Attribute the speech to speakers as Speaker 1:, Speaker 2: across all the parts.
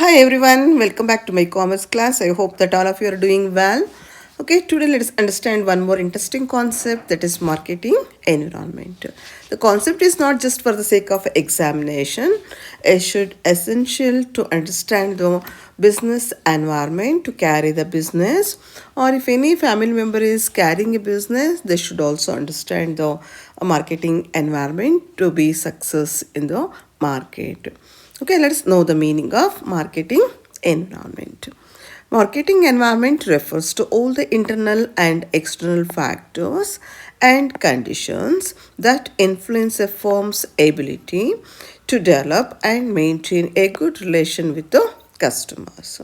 Speaker 1: Hi everyone, welcome back to my commerce class. I hope that all of you are doing well. Okay, today let us understand one more interesting concept, that is marketing environment. The concept is not just for the sake of examination. It should essential to understand the business environment to carry the business, or if any family member is carrying a business, they should also understand the marketing environment to be success in the market. Okay, let's know the meaning of marketing environment. Marketing environment refers to all the internal and external factors and conditions that influence a firm's ability to develop and maintain a good relation with the customers.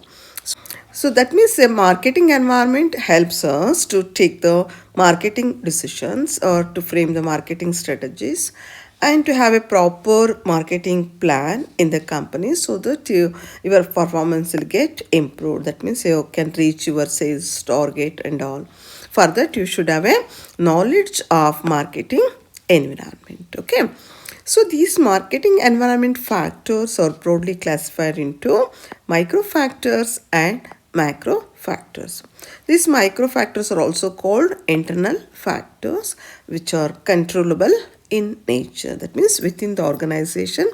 Speaker 1: So that means a marketing environment helps us to take the marketing decisions or to frame the marketing strategies and to have a proper marketing plan in the company so that your performance will get improved. That means you can reach your sales target and all. For that, you should have a knowledge of marketing environment. Okay. So these marketing environment factors are broadly classified into micro factors and macro factors. These micro factors are also called internal factors, which are controllable in nature. That means within the organization,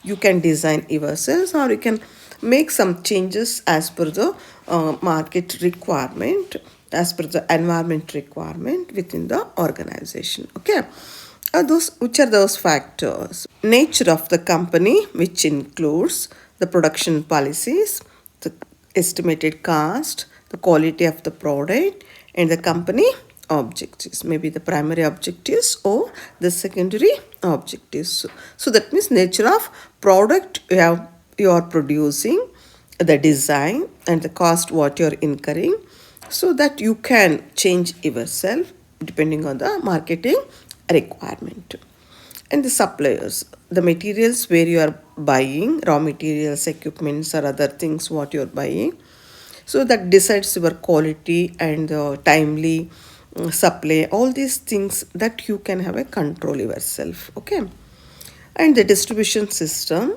Speaker 1: you can design yourselves or you can make some changes as per the market requirement, as per the environment requirement within the organization. Okay. Those which are those factors? Nature of the company, which includes the production policies, the estimated cost, the quality of the product, and the company objectives. Maybe the primary objectives or the secondary objectives. So that means nature of product you are producing, the design and the cost what you are incurring, so that you can change yourself depending on the marketing requirement. And the suppliers, the materials where you are buying, raw materials, equipments or other things what you are buying, so that decides your quality and timely supply, all these things that you can have a control yourself. Okay. And the distribution system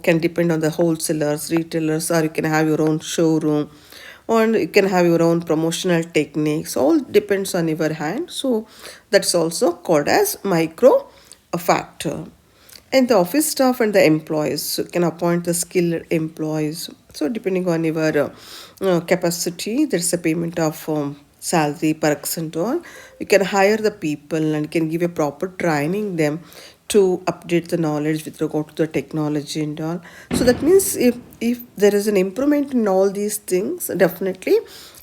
Speaker 1: can depend on the wholesalers, retailers, or you can have your own showroom, or you can have your own promotional techniques. All depends on your hand. So that's also called as micro factor. And the office staff and the employees, you can appoint the skilled employees. So depending on your capacity, there's a payment of salary, perks and all. You can hire the people and can give a proper training them to update the knowledge with regard to the technology and all. So that means if there is an improvement in all these things, definitely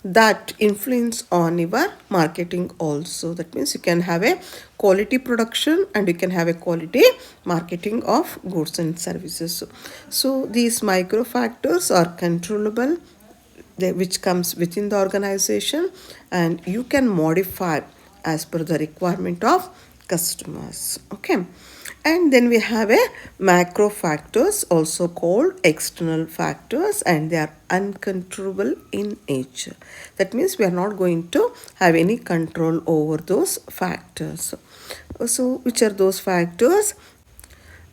Speaker 1: that influence on your marketing also. That means you can have a quality production and you can have a quality marketing of goods and services. So these micro factors are controllable, which comes within the organization, and you can modify as per the requirement of customers. Okay. And then we have a macro factors, also called external factors, and they are uncontrollable in nature. That means we are not going to have any control over those factors. So which are those factors?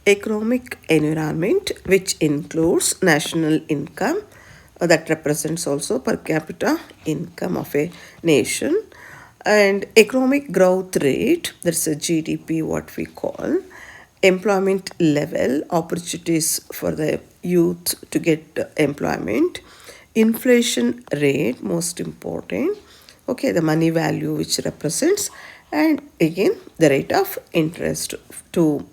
Speaker 1: Economic environment, which includes national income, that represents also per capita income of a nation, and economic growth rate, that's a GDP, what we call, employment level, opportunities for the youth to get employment, inflation rate, most important, okay, the money value which represents, and again the rate of interest to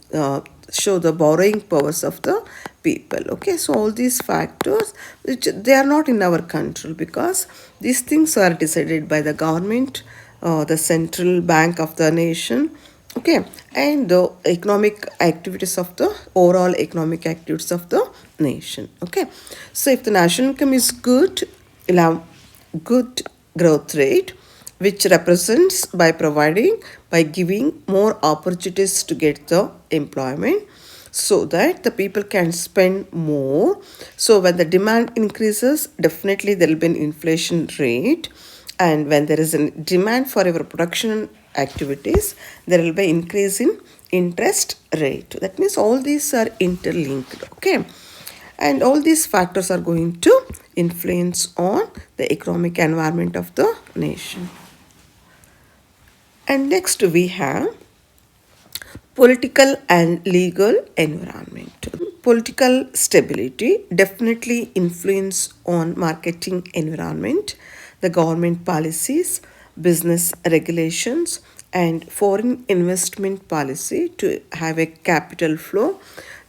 Speaker 1: show the borrowing powers of the people. Okay, so all these factors, which they are not in our control, because these things are decided by the government, the central bank of the nation. Okay, and the economic activities of the overall economic activities of the nation. Okay, so if the national income is good, you'll have good growth rate, which represents by giving more opportunities to get the employment, so that the people can spend more. So when the demand increases, definitely there will be an inflation rate, and when there is a demand for your production activities, there will be increase in interest rate. That means all these are interlinked. Okay. And all these factors are going to influence on the economic environment of the nation. And next we have political and legal environment. Political stability definitely influence on marketing environment, the government policies, business regulations, and foreign investment policy to have a capital flow.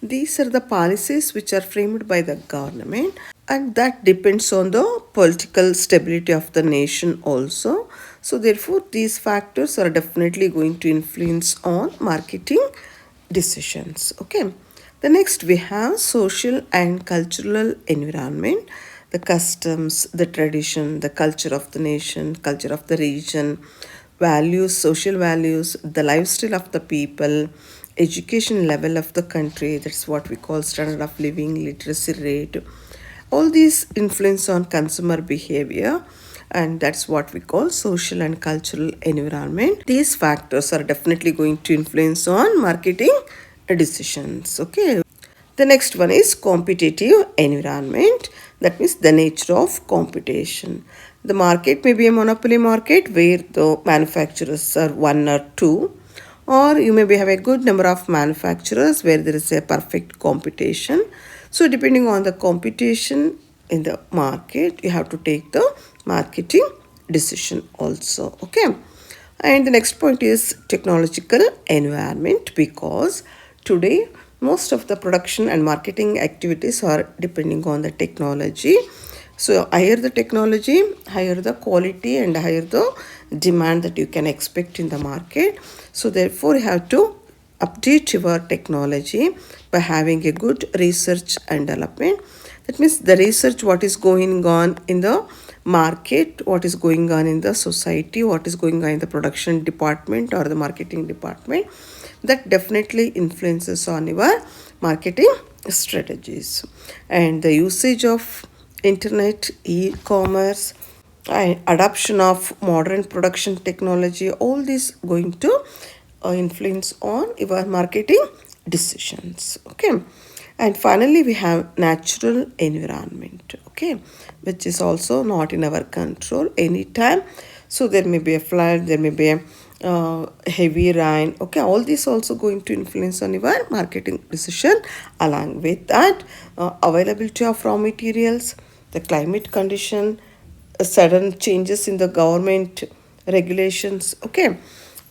Speaker 1: These are the policies which are framed by the government, and that depends on the political stability of the nation also. So therefore these factors are definitely going to influence on marketing decisions. Okay, the next we have social and cultural environment, the customs, the tradition, the culture of the nation, culture of the region, values, social values, the lifestyle of the people, education level of the country, that's what we call standard of living, literacy rate. All these influence on consumer behavior, and that's what we call social and cultural environment. These factors are definitely going to influence on marketing decisions. Okay, the next one is competitive environment. That means the nature of competition. The market may be a monopoly market where the manufacturers are one or two, or you may have a good number of manufacturers where there is a perfect competition. So depending on the competition in the market, you have to take the marketing decision also. Okay, and the next point is technological environment, because today most of the production and marketing activities are depending on the technology. So higher the technology, higher the quality and higher the demand that you can expect in the market. So therefore you have to update your technology by having a good research and development. That means the research, what is going on in the market, what is going on in the society, what is going on in the production department or the marketing department, that definitely influences on your marketing strategies. And the usage of internet, e-commerce, and adoption of modern production technology, all this going to influence on your marketing decisions. Okay, and finally we have natural environment. Okay, which is also not in our control anytime. So there may be a flood, there may be a heavy rain. Okay, all this also going to influence on your marketing decision. Along with that, availability of raw materials, the climate condition, sudden changes in the government regulations. Okay,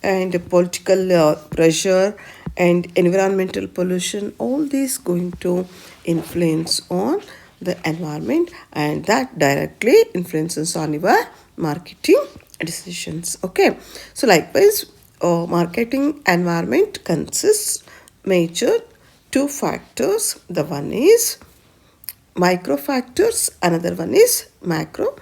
Speaker 1: and political pressure and environmental pollution, all these going to influence on the environment, and that directly influences on your marketing decisions. Okay, so likewise marketing environment consists major two factors. The one is micro factors, another one is macro.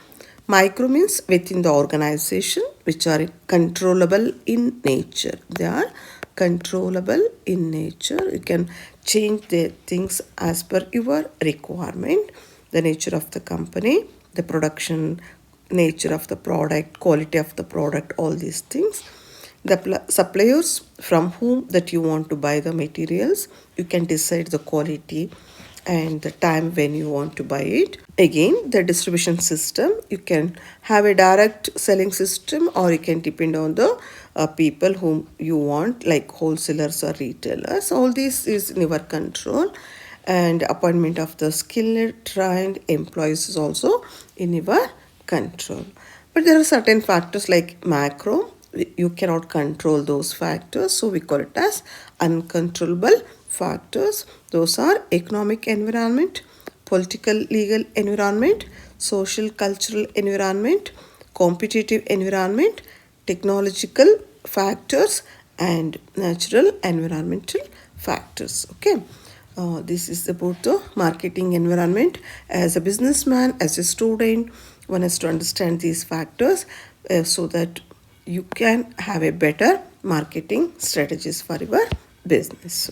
Speaker 1: Micro means within the organization, which are controllable in nature. They are controllable in nature. You can change the things as per your requirement, the nature of the company, the production nature of the product, quality of the product, all these things. The suppliers from whom that you want to buy the materials, you can decide the quality and the time when you want to buy it. Again, the distribution system, you can have a direct selling system, or you can depend on the people whom you want, like wholesalers or retailers. All this is in your control. And appointment of the skilled trained employees is also in your control. But there are certain factors like macro, you cannot control those factors, so we call it as uncontrollable factors. Those are economic environment, political legal environment, social cultural environment, competitive environment, technological factors, and natural environmental factors. Okay, this is about the marketing environment. As a businessman, as a student, one has to understand these factors so that you can have a better marketing strategies for your business.